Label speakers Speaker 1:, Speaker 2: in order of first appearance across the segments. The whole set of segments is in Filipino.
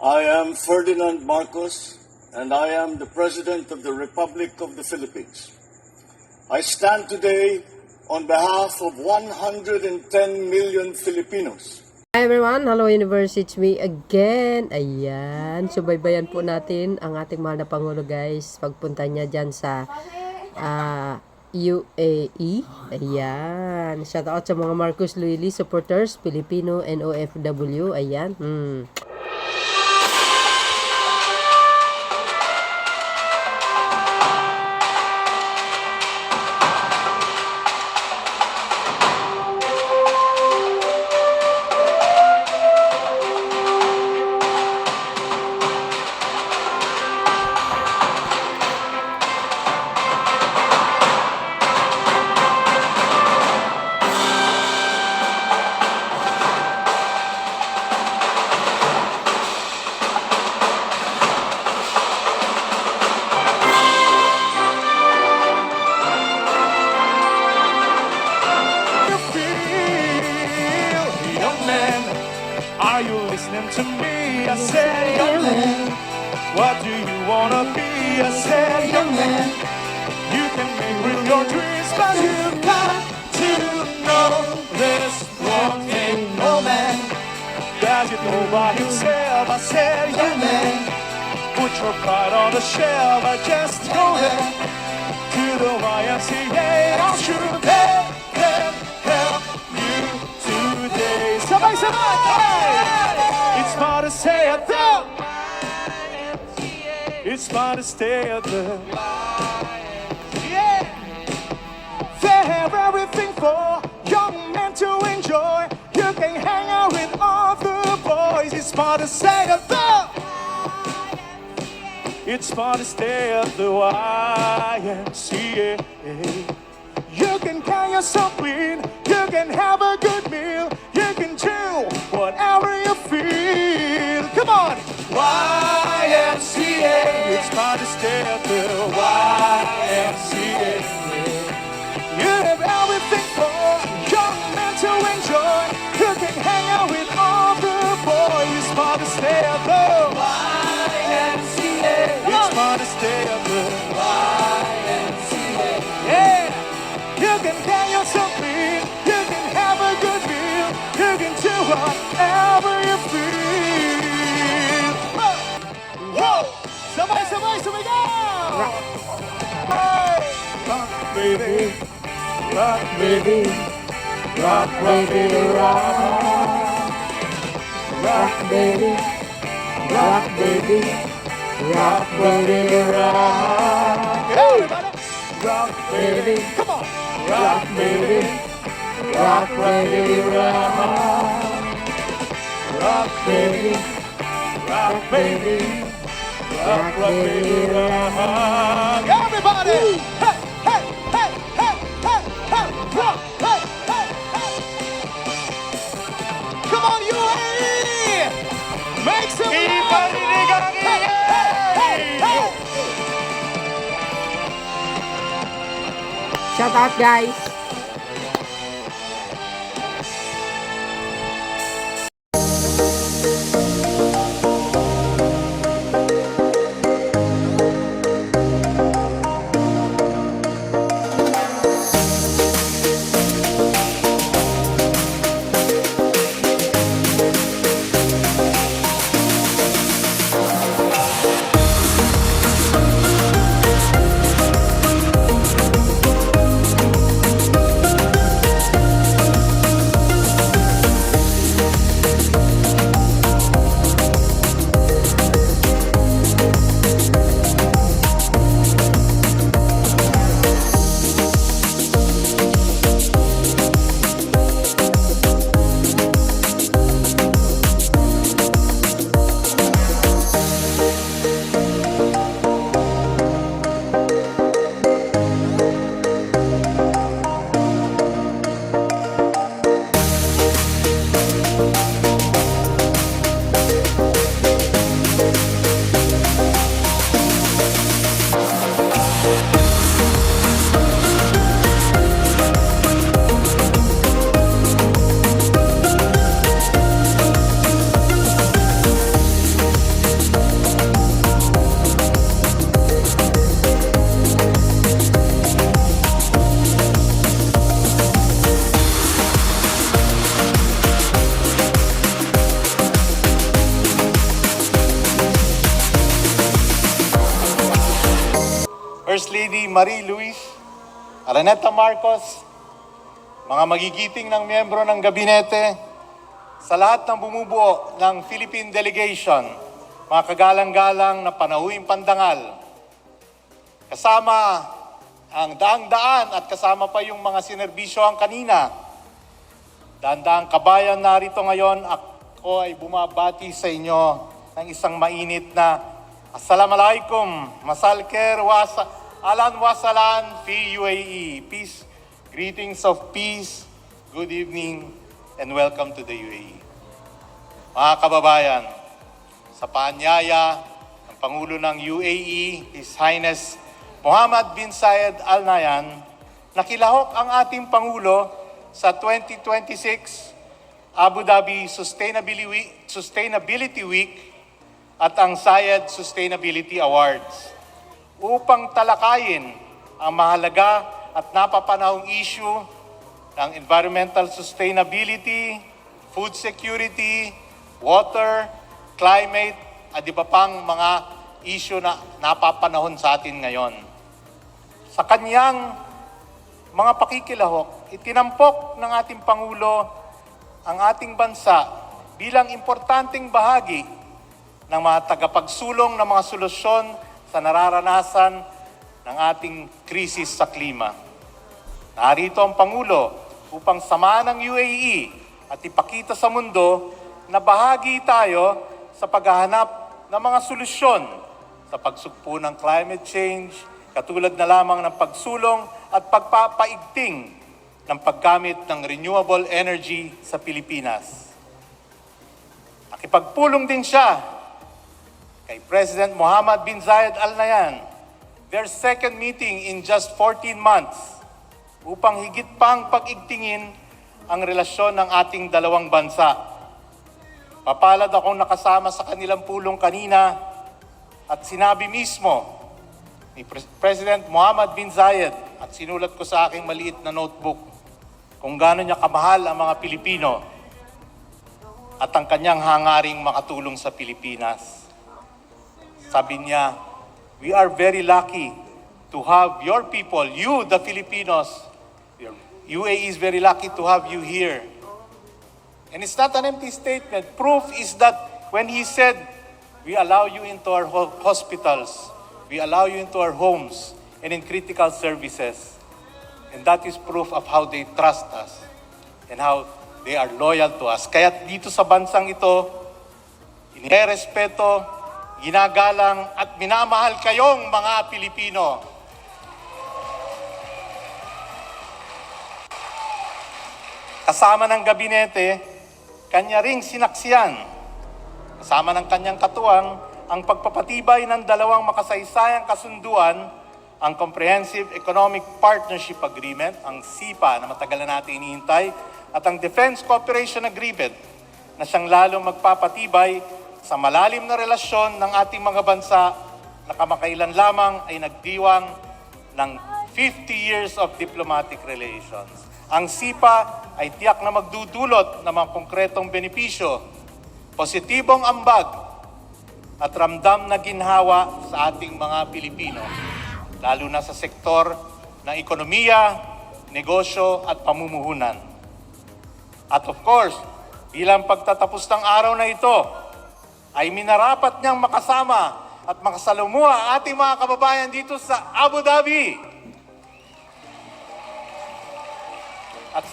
Speaker 1: I am Ferdinand Marcos, and I am the President of the Republic of the Philippines. I stand today on behalf of 110 million Filipinos.
Speaker 2: Hi everyone, hello universe, it's me again. Ayan, subaybayan po natin ang ating mahal na Pangulo guys. Pagpunta niya dyan sa UAE. Ayan, shout out sa mga Marcos Luili supporters, Filipino and OFW. Ayan,
Speaker 3: Are you listening to me? I said, young man, what do you wanna be? I said, young man, you can make real your dreams, but you got to know this one thing, no man does it all by himself. I said, young man, put your pride on the shelf. I just go there to the YMCA. Don't you let them help you today. Somebody, it's fun to stay at the. It's fun to stay at the. Yeah. They have everything for young men to enjoy. You can hang out with all the boys. It's fun to stay at the. It's fun to stay at the YMCA. You can get yourself clean. You can have a good meal. You can do whatever you feel. Come on! YMCA. It's fun to stay at the YMCA. You have everything for young men to enjoy. You can hang out with all the boys. It's fun to stay at the YMCA. It's fun to stay at the YMCA. Yeah! You can get yourself clean. You can have a good meal. You can do whatever you feel. Whoa! Somebody, so we go! Hey! Rock, baby. Rock, baby. Rock, baby, rock. Rock, baby. Rock, baby. Rock, baby, rock. Everybody! Rock, baby. Come on! Rock, baby. Rock, baby, rock. Rock, baby. Rock, baby. Rock, baby, rock. Everybody! Hey, hey, hey, hey, hey, hey, rock, hey, hey, hey. Come on, UAE! Make some noise! Hey, hey, hey, hey.
Speaker 2: shout out guys.
Speaker 4: First Lady Marie Luis, Araneta Marcos, mga magigiting ng miyembro ng gabinete, sa lahat ng bumubuo ng Philippine Delegation, mga kagalang-galang na panauhing pandangal, kasama ang daang-daan at kasama pa yung mga sinerbisyohan kanina. Daan-daang kabayan narito ngayon, ako ay bumabati sa inyo ng isang mainit na Assalamualaikum, Masalker, Alan Wasalan, fi UAE. Peace, greetings of peace, good evening, and welcome to the UAE. Mga kababayan, sa paanyaya ng Pangulo ng UAE, His Highness Mohammed bin Zayed Al Nahyan, nakilahok ang ating Pangulo sa 2026 Abu Dhabi Sustainability Week at ang Zayed Sustainability Awards upang talakayin ang mahalaga at napapanahong issue ng environmental sustainability, food security, water, climate, at iba pang mga issue na napapanahon sa atin ngayon. Sa kanyang mga pakikilahok, itinampok ng ating Pangulo ang ating bansa bilang importanteng bahagi ng mga tagapagsulong ng mga solusyon sa nararanasan ng ating krisis sa klima. Narito ang Pangulo upang samahan ng UAE at ipakita sa mundo na bahagi tayo sa paghahanap ng mga solusyon sa pagsugpo ng climate change, katulad na lamang ng pagsulong at pagpapaigting ng paggamit ng renewable energy sa Pilipinas. Nakipagpulong din siya kay President Mohammed bin Zayed Al Nahyan, their second meeting in just 14 months, upang higit pang pag-igtingin ang relasyon ng ating dalawang bansa. Papalad akong nakasama sa kanilang pulong kanina at sinabi mismo ni President Mohammed bin Zayed at sinulat ko sa aking maliit na notebook kung gaano niya kamahal ang mga Pilipino at ang kanyang hangaring makatulong sa Pilipinas. Sabi niya, we are very lucky to have your people, you the Filipinos. UAE is very lucky to have you here. And it's not an empty statement. Proof is that when he said, we allow you into our hospitals, we allow you into our homes and in critical services. And that is proof of how they trust us and how they are loyal to us. Kaya dito sa bansang ito, inirespeto, ginagalang at minamahal kayong mga Pilipino. Kasama ng gabinete, kanya ring sinaksiyan, kasama ng kanyang katuwang, ang pagpapatibay ng dalawang makasaysayang kasunduan, ang Comprehensive Economic Partnership Agreement, ang CEPA na matagal na natin inihintay, at ang Defense Cooperation Agreement na siyang lalong magpapatibay sa malalim na relasyon ng ating mga bansa na kamakailan lamang ay nagdiwang ng 50 years of diplomatic relations. Ang CEPA ay tiyak na magdudulot ng mga konkretong benepisyo, positibong ambag at ramdam na ginhawa sa ating mga Pilipino, lalo na sa sektor ng ekonomiya, negosyo at pamumuhunan. At of course, bilang pagtatapos ng araw na ito, ay minarapat niyang makasama at makasalumuha ating mga kababayan dito sa Abu Dhabi. At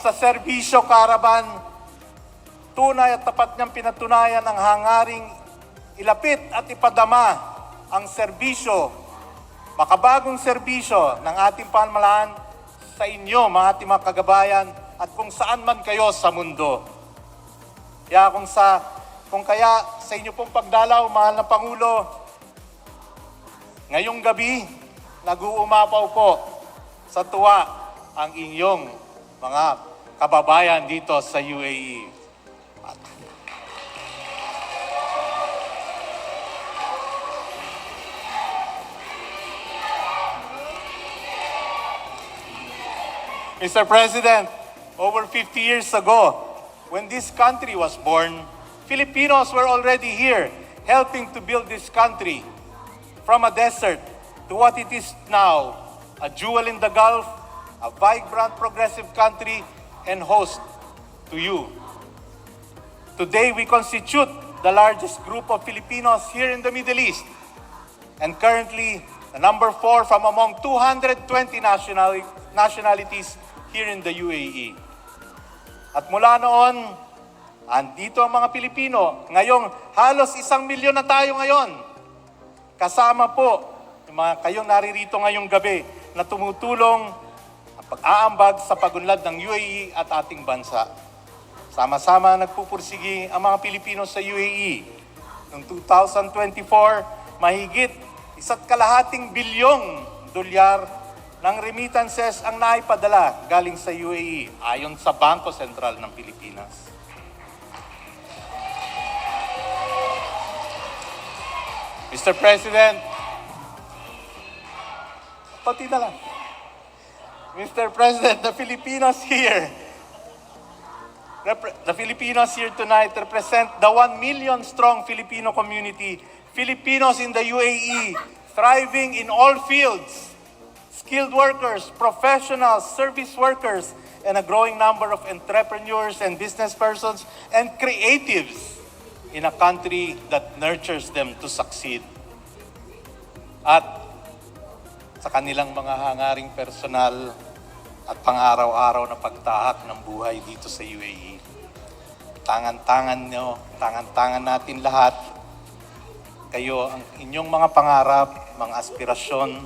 Speaker 4: sa serbisyo karaban, tunay at tapat niyang pinatunayan ang hangaring ilapit at ipadama ang serbisyo, makabagong serbisyo ng ating pamahalaan sa inyo, mga ating mga kagabayan, at kung saan man kayo sa mundo. Kung kaya sa inyo pong pagdalaw, mahal na Pangulo, ngayong gabi, nag-uumapaw po sa tuwa ang inyong mga kababayan dito sa UAE. Mr. President, over 50 years ago, when this country was born, Filipinos were already here helping to build this country from a desert to what it is now, a jewel in the Gulf, a vibrant, progressive country, and host to you. Today, we constitute the largest group of Filipinos here in the Middle East, and currently, the number 4 from among 220 nationalities here in the UAE. At mula noon, andito ang mga Pilipino. Ngayong halos 1 milyon na tayo ngayon. Kasama po yung mga kayong naririto ngayong gabi na tumutulong ang pag-aambag sa pagunlad ng UAE at ating bansa. Sama-sama nagpupursigi ang mga Pilipino sa UAE. Noong 2024, mahigit 1.5 bilyong dolyar ng remittances ang naipadala galing sa UAE ayon sa Bangko Sentral ng Pilipinas. Mr. President, pati na lang. Mr. President, the Filipinos here tonight represent the 1 million strong Filipino community, Filipinos in the UAE, thriving in all fields, skilled workers, professionals, service workers, and a growing number of entrepreneurs and business persons and creatives in a country that nurtures them to succeed. At sa kanilang mga hangaring personal at pang-araw-araw na pagtahak ng buhay dito sa UAE. Tangan-tangan natin lahat. Kayo, ang inyong mga pangarap, mga aspirasyon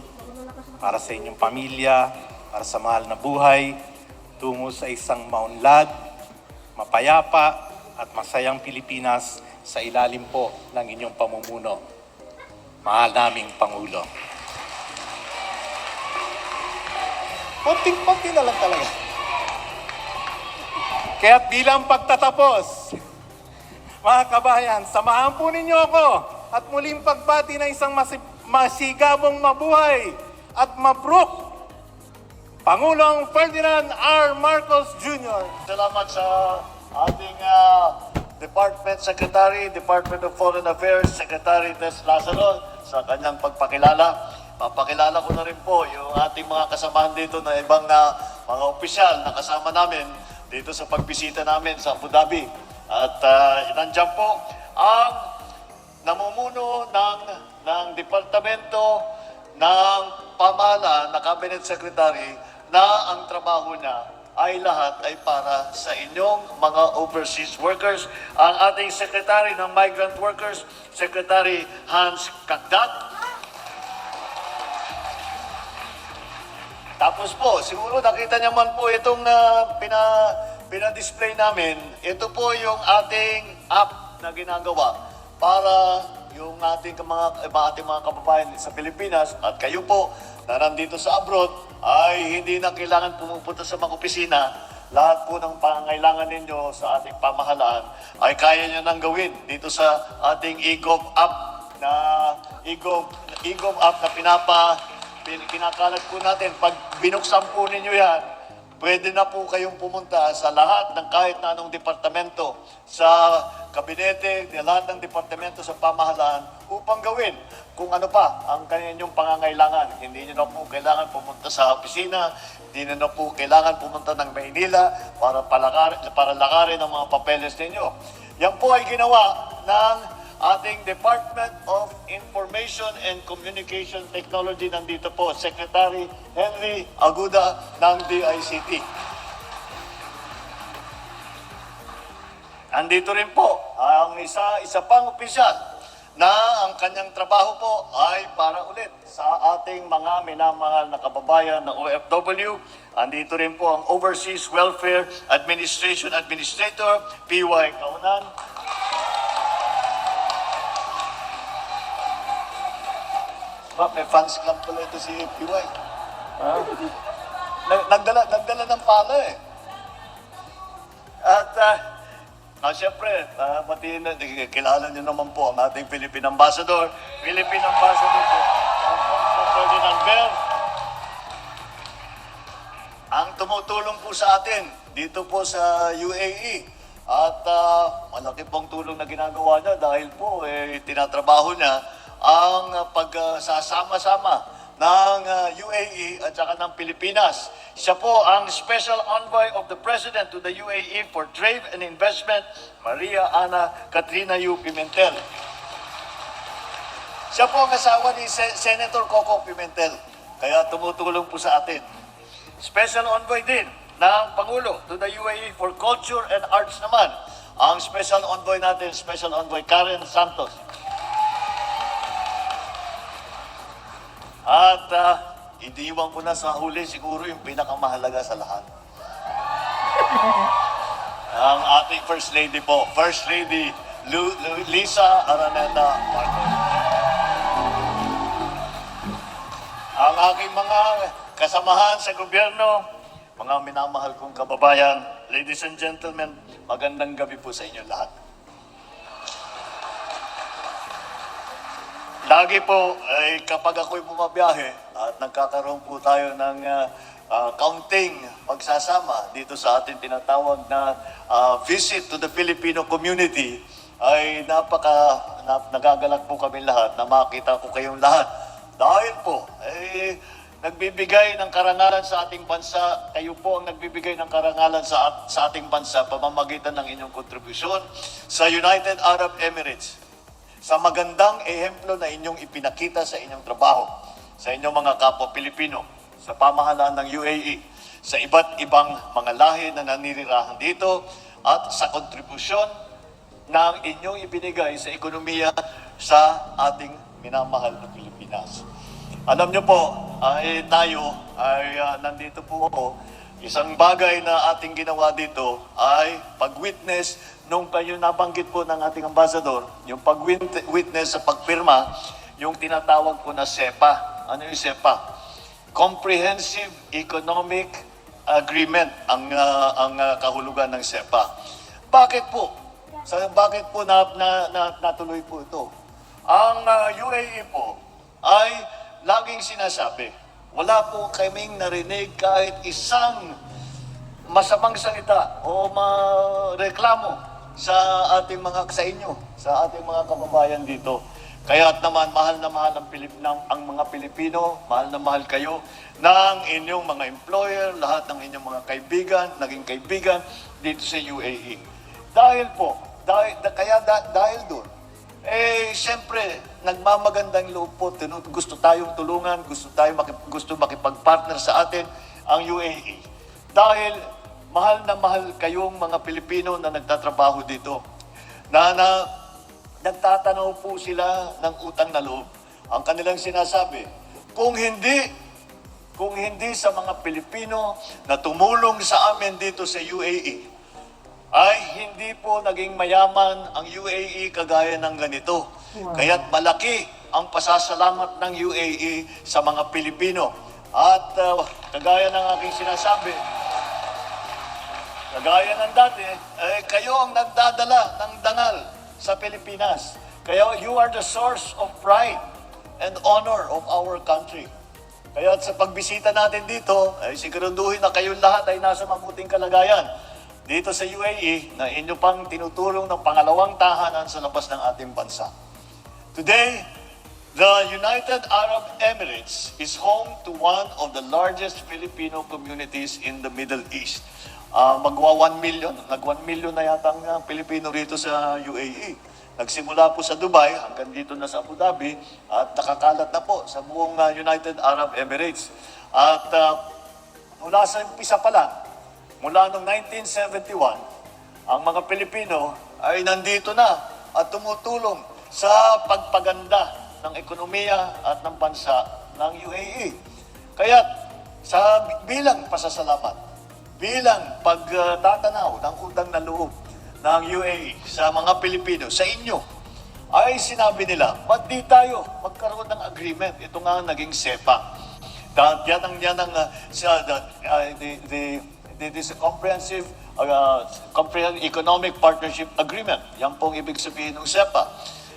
Speaker 4: para sa inyong pamilya, para sa mahal na buhay, tungo sa isang maunlad, mapayapa at masayang Pilipinas sa ilalim po ng inyong pamumuno. Mahal naming Pangulo. Konting-konti na lang talaga. Kaya't bilang pagtatapos, mga kabayan, samahan po ninyo ako at muling pagbati ng isang masigabong mabuhay at mabruk, Pangulong Ferdinand R. Marcos Jr.
Speaker 1: Salamat sa ating Department Secretary, Department of Foreign Affairs, Secretary Tess Lazaro sa kanyang pagpakilala. Papakilala ko na rin po yung ating mga kasamahan dito na ibang mga opisyal na kasama namin dito sa pagbisita namin sa Abu Dhabi. At nandiyan po ang namumuno ng Departamento ng Pamahalaan na Cabinet Secretary na ang trabaho niya ay lahat ay para sa inyong mga overseas workers. Ang ating Secretary ng Migrant Workers, Secretary Hans Kakdat. Tapos po, siguro nakita niyo man po itong pinadisplay namin. Ito po yung ating app na ginagawa para yung ating mga kababayan sa Pilipinas at kayo po na nandito sa abroad ay hindi na kailangan pumupunta sa mga opisina. Lahat po ng pangangailangan ninyo sa ating pamahalaan ay kaya nyo nang gawin dito sa ating eGov app na kinakalat po natin. Pag binuksan po ninyo yan, pwede na po kayong pumunta sa lahat ng kahit na anong departamento sa kabinete, lahat ng departamento sa pamahalaan upang gawin kung ano pa ang kaninyong pangangailangan. Hindi nyo na po kailangan pumunta sa opisina, hindi nyo na po kailangan pumunta ng Maynila para lakarin ang mga papeles ninyo. Yan po ay ginawa ng ating Department of Information and Communication Technology. Nandito po, Secretary Henry Aguda ng DICT. Nandito rin po ang isa pang opisyal na ang kanyang trabaho po ay para ulit sa ating mga minamahal na kababayan na OFW. Nandito rin po ang Overseas Welfare Administration Administrator, PY Kaunan. May fans club pala ito si PY. Nagdala ng pala eh. At siyempre, kilala niyo naman po ang ating Philippine Ambassador. Philippine Ambassador po, ang Ferdinand Ver. Ang tumutulong po sa atin dito po sa UAE. At malaki pong tulong na ginagawa niya dahil po tinatrabaho niya ang pagsasama-sama ng UAE at saka ng Pilipinas. Siya po ang Special Envoy of the President to the UAE for Trade and Investment, Maria Ana Katrina Yu Pimentel. Siya po ang asawa ni Senator Coco Pimentel, kaya tumutulong po sa atin. Special Envoy din ng Pangulo to the UAE for Culture and Arts naman, ang Special Envoy natin, Special Envoy Karen Santos. At iniwan ko na sa huli siguro yung pinakamahalaga sa lahat. Ang ating First Lady po, First Lady Lisa Araneta Marcos. Ang aking mga kasamahan sa gobyerno, mga minamahal kong kababayan, ladies and gentlemen, magandang gabi po sa inyo lahat. Lagi po, kapag ako'y bumabiyahe at nagkakaroon po tayo ng counting pagsasama dito sa ating tinatawag na visit to the Filipino community, ay nagagalak po kami lahat na makita ko kayong lahat. Dahil po, nagbibigay ng karangalan sa ating bansa, kayo po ang nagbibigay ng karangalan sa ating bansa pamamagitan ng inyong kontribusyon sa United Arab Emirates, sa magandang ehemplo na inyong ipinakita sa inyong trabaho, sa inyong mga kapwa Pilipino, sa pamahalaan ng UAE, sa iba't ibang mga lahi na nanirirahan dito, at sa kontribusyon ng inyong ibinigay sa ekonomiya sa ating minamahal na Pilipinas. Alam niyo po, tayo ay nandito po ako. Isang bagay na ating ginawa dito ay pag-witness nung kayo nabanggit po ng ating ambassador, yung pag-witness sa pagpirma, yung tinatawag po na SEPA. Ano yung SEPA? Comprehensive Economic Agreement ang kahulugan ng SEPA. Bakit po? Bakit po natuloy po ito? Ang UAE po ay laging sinasabi, wala po kaming narinig kahit isang masamang salita o reklamo sa ating sa inyo, sa ating mga kababayan dito. Kaya't naman mahal na mahal ang mga Pilipino, mahal na mahal kayo ng inyong mga employer, lahat ng inyong mga kaibigan, naging kaibigan dito sa UAE. Dahil doon, siyempre, nagmamagandang loob po, gusto tayong tulungan, gusto makipag-partner sa atin ang UAE. Dahil mahal na mahal kayong mga Pilipino na nagtatrabaho dito. Nagtatanaw po sila ng utang na loob. Ang kanilang sinasabi, kung hindi sa mga Pilipino na tumulong sa amin dito sa UAE, ay hindi po naging mayaman ang UAE kagaya ng ganito. Wow. Kaya't malaki ang pasasalamat ng UAE sa mga Pilipino. At kagaya ng aking sinasabi, kagaya ng dati, kayo ang nagdadala ng dangal sa Pilipinas. Kaya you are the source of pride and honor of our country. Kaya sa pagbisita natin dito, siguraduhin na kayong lahat ay nasa mabuting kalagayan dito sa UAE na inyo pang tinutulong ng pangalawang tahanan sa labas ng ating bansa. Today, the United Arab Emirates is home to one of the largest Filipino communities in the Middle East. Magwa 1 million, nag-1 million na yata ang Pilipino rito sa UAE. Nagsimula po sa Dubai, hanggang dito na sa Abu Dhabi, at nakakalat na po sa buong United Arab Emirates. At mula sa umpisa pa lang, mula noong 1971, ang mga Pilipino ay nandito na at tumutulong sa pagpaganda ng ekonomiya at ng bansa ng UAE. Kaya bilang pasasalamat, bilang pagtatanaw ng utang na loob ng UAE sa mga Pilipino, sa inyo, ay sinabi nila, ba't di tayo magkaroon ng agreement? Ito nga naging SEPA. It is a comprehensive economic partnership agreement. Yan pong ibig sabihin ng SEPA.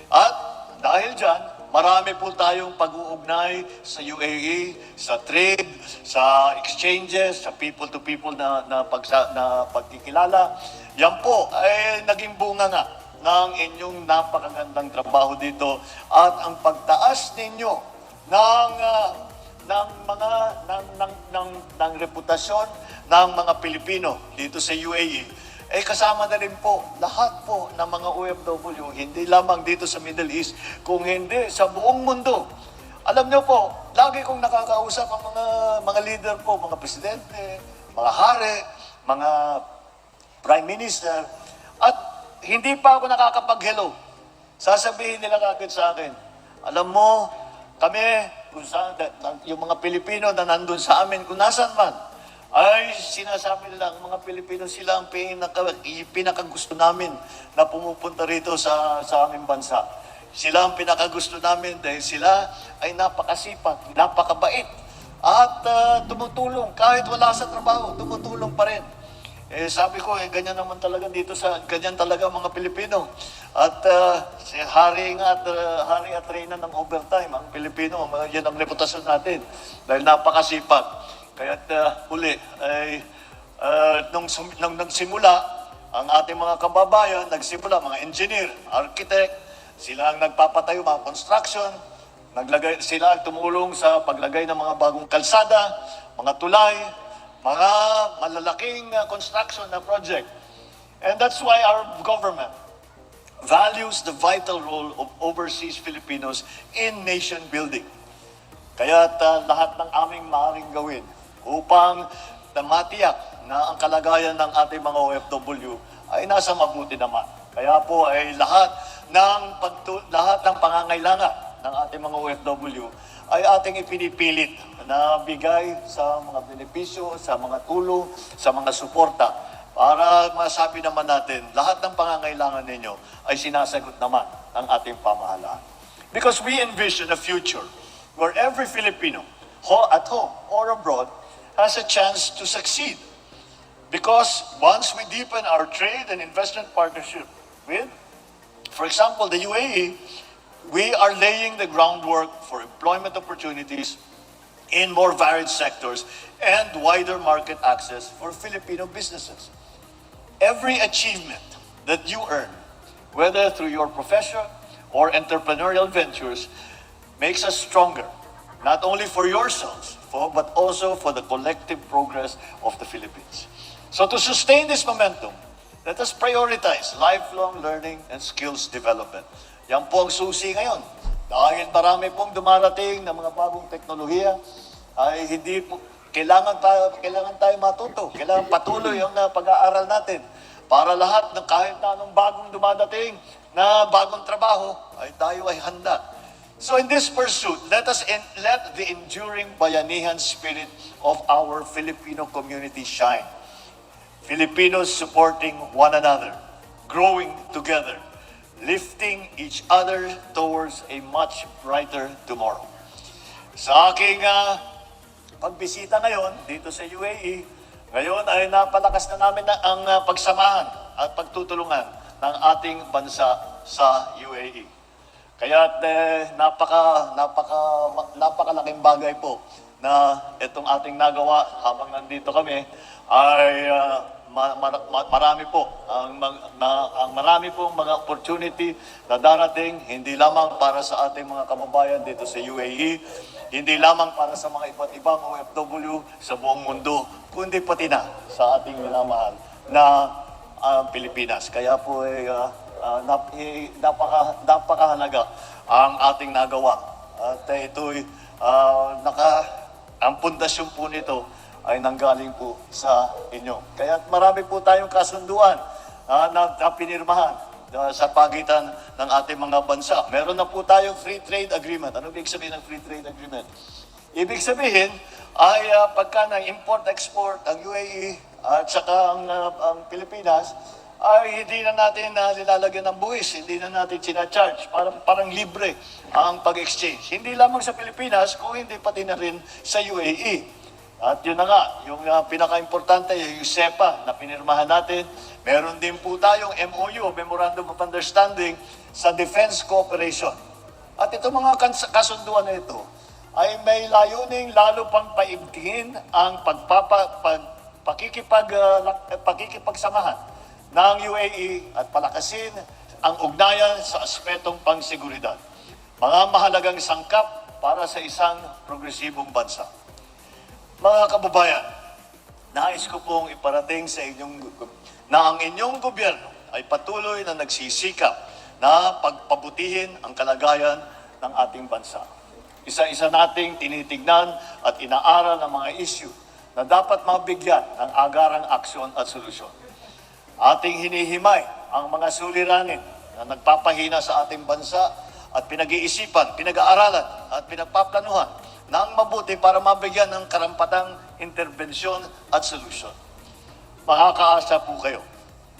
Speaker 1: At dahil dyan, Marami po tayong pag-uugnay sa UAE, sa trade, sa exchanges, sa people-to-people na pagkikilala. Yan po ay naging bunga nga ng inyong napakagandang trabaho dito at ang pagtaas ninyo ng reputasyon ng mga Pilipino dito sa UAE, kasama na rin po lahat po ng mga OFW, hindi lamang dito sa Middle East, kung hindi sa buong mundo. Alam niyo po, lagi kong nakakausap ang mga leader po, mga presidente, mga hari, mga prime minister, at hindi pa ako nakakapag-hello. Sasabihin nila kagad sa akin, alam mo, kami, kung saan, yung mga Pilipino na nandun sa amin, kung nasan man, ay sinasabi nila, ang mga Pilipino sila ang pinakagusto namin na pumupunta rito sa aming bansa. Sila ang pinakagusto namin dahil sila ay napakasipag, napakabait, at tumutulong. Kahit wala sa trabaho, tumutulong pa rin. Sabi ko, ganyan naman talaga dito ganyan talaga mga Pilipino. At si hari at reyna ng overtime, ang Pilipino, yan ang reputasyon natin. Dahil napakasipag. Kaya't huli, nung nagsimula, ang ating mga kababayan, nagsimula, mga engineer, architect, sila ang nagpapatayo, mga construction, sila ang tumulong sa paglagay ng mga bagong kalsada, mga tulay, mga malalaking construction na project. And that's why our government values the vital role of overseas Filipinos in nation building. Kaya lahat ng aming maaaring gawin upang matiyak na ang kalagayan ng ating mga OFW ay nasa mabuti naman. Kaya po ay lahat ng pangangailangan ng ating mga OFW ay ating ipinipilit na bigay sa mga benepisyo, sa mga tulong, sa mga suporta para masabi naman natin lahat ng pangangailangan ninyo ay sinasagot naman ng ating pamahalaan. Because we envision a future where every Filipino, at home or abroad, has a chance to succeed. Because once we deepen our trade and investment partnership with, for example, the UAE, we are laying the groundwork for employment opportunities in more varied sectors and wider market access for Filipino businesses. Every achievement that you earn, whether through your profession or entrepreneurial ventures, makes us stronger, not only for yourselves, but also for the collective progress of the Philippines. So to sustain this momentum, let us prioritize lifelong learning and skills development. Yan po ang susi ngayon. Dahil marami pong dumarating na mga bagong teknolohiya, ay hindi po, kailangan tayo matuto. Kailangan patuloy ang pag-aaral natin para lahat ng kahit na anong bagong dumadating na bagong trabaho, ay tayo ay handa. So in this pursuit, let the enduring bayanihan spirit of our Filipino community shine. Filipinos supporting one another, growing together, lifting each other towards a much brighter tomorrow. Sa aking pagbisita ngayon dito sa UAE, ngayon ay napalakas na namin ang pagsamahan at pagtutulungan ng ating bansa sa UAE. Kaya napakalaking bagay po na itong ating nagawa habang nandito kami ay marami pong mga opportunity na darating hindi lamang para sa ating mga kababayan dito sa UAE, hindi lamang para sa mga iba't ibang OFW sa buong mundo, kundi pati na sa ating minamahal na Pilipinas. Kaya po napakahalaga ang ating nagawa. At ito'y ang pundasyon po nito ay nanggaling po sa inyo. Kaya marami po tayong kasunduan na pinirmahan sa pagitan ng ating mga bansa. Meron na po tayong free trade agreement. Ano ibig sabihin ng free trade agreement? Ibig sabihin ay pagka na-import-export ang UAE at saka ang Pilipinas, ay hindi na natin nilalagyan ng buwis, hindi na natin sinacharge. Parang libre ang pag-exchange. Hindi lamang sa Pilipinas, kung hindi pati na rin sa UAE. At yun na nga, yung pinaka-importante, yung SEPA na pinirmahan natin. Meron din po tayong MOU, Memorandum of Understanding, sa Defense Cooperation. At itong mga kasunduan na ito ay may layuning lalo pang paigtingin ang pakikipagsamahan ng UAE at palakasin ang ugnayan sa aspetong pangseguridad. Mga mahalagang sangkap para sa isang progresibong bansa. Mga kababayan, nais ko pong iparating sa inyong na ang inyong gobyerno ay patuloy na nagsisikap na pagpabutihin ang kalagayan ng ating bansa. Isa-isa nating tinitignan at inaaral ang mga issue na dapat mabigyan ng agarang aksyon at solusyon. Ating hinihimay ang mga suliranin na nagpapahina sa ating bansa at pinag-iisipan, pinag-aaralan at pinagpaplanuhan ng mabuti para mabigyan ng karampatang interbensyon at solusyon. Makakaasa po kayo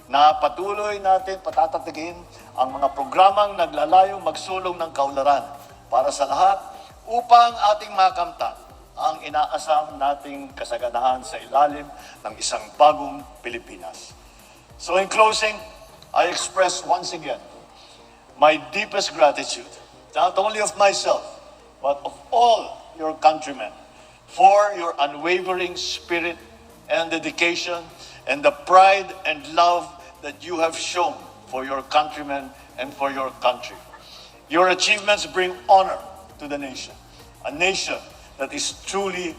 Speaker 1: na patuloy natin patatatagin ang mga programang naglalayong magsulong ng kaunlaran para sa lahat upang ating makamtan ang inaasam nating kasaganahan sa ilalim ng isang bagong Pilipinas. So in closing, I express once again my deepest gratitude, not only of myself, but of all your countrymen for your unwavering spirit and dedication and the pride and love that you have shown for your countrymen and for your country. Your achievements bring honor to the nation, a nation that is truly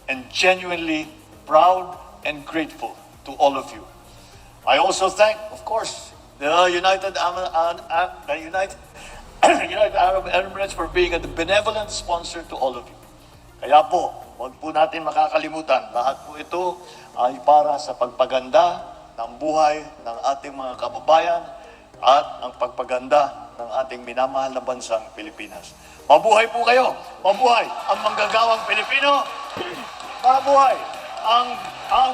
Speaker 1: and genuinely proud and grateful to all of you. I also thank, of course, the United Arab Emirates for being a benevolent sponsor to all of you. Kaya po, huwag po natin makakalimutan, lahat po ito ay para sa pagpaganda ng buhay ng ating mga kababayan at ang pagpaganda ng ating minamahal na bansang Pilipinas. Mabuhay po kayo! Mabuhay ang manggagawang Pilipino! Mabuhay ang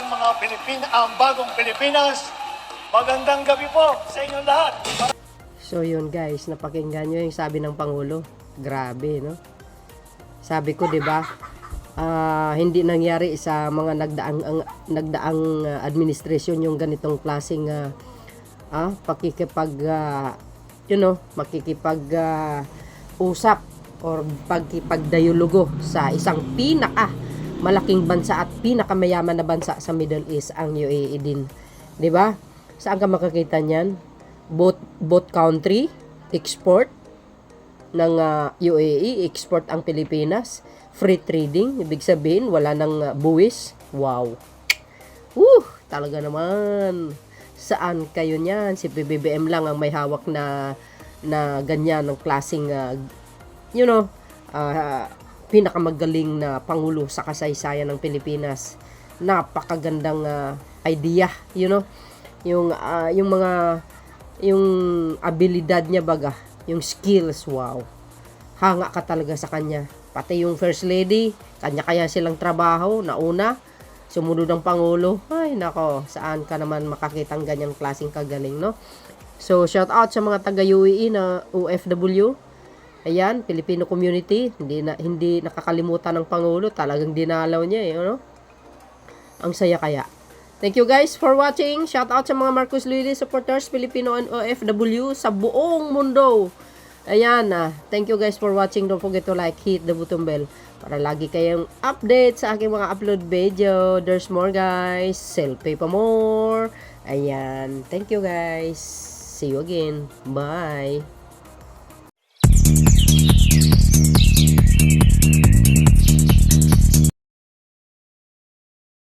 Speaker 1: mga ang bagong Pilipinas! Magandang gabi po sa inyong lahat!
Speaker 2: So yun guys, napakinggan nyo yung sabi ng Pangulo. Grabe, no? Sabi ko, di ba? Hindi nangyari sa mga nagdaang administrasyon yung ganitong klaseng makikipag usap or pagkipagdayulugo sa isang malaking bansa at pinakamayaman na bansa sa Middle East, ang UAE din. 'Di ba? Saan ka makakita niyan? Both country export ng UAE, export ang Pilipinas. Free trading, ibig sabihin wala nang buwis. Wow. Talaga naman. Saan kayo niyan? Si PBBM lang ang may hawak na ganyan ng klaseng pinakamagaling na pangulo sa kasaysayan ng Pilipinas. Napakagandang idea, yung abilidad niya baga, yung skills, wow. Hanga ka talaga sa kanya. Pati yung First Lady, kanya-kaya silang trabaho, nauna, sumunod ang Pangulo. Ay, nako, saan ka naman makakitang ganyang klaseng kagaling, no? So, shout out sa mga taga-UAE na OFW. Ayan, Filipino community, hindi nakakalimutan ng Pangulo, talagang dinalaw niya, no? Ang saya kaya. Thank you guys for watching. Shout out sa mga Marcos Luili supporters, Filipino and OFW sa buong mundo. Ayan, thank you guys for watching. Don't forget to like, hit the button bell para lagi kayong update sa aking mga upload video. There's more guys. Selfie pa more. Ayan, thank you guys. See you again. Bye.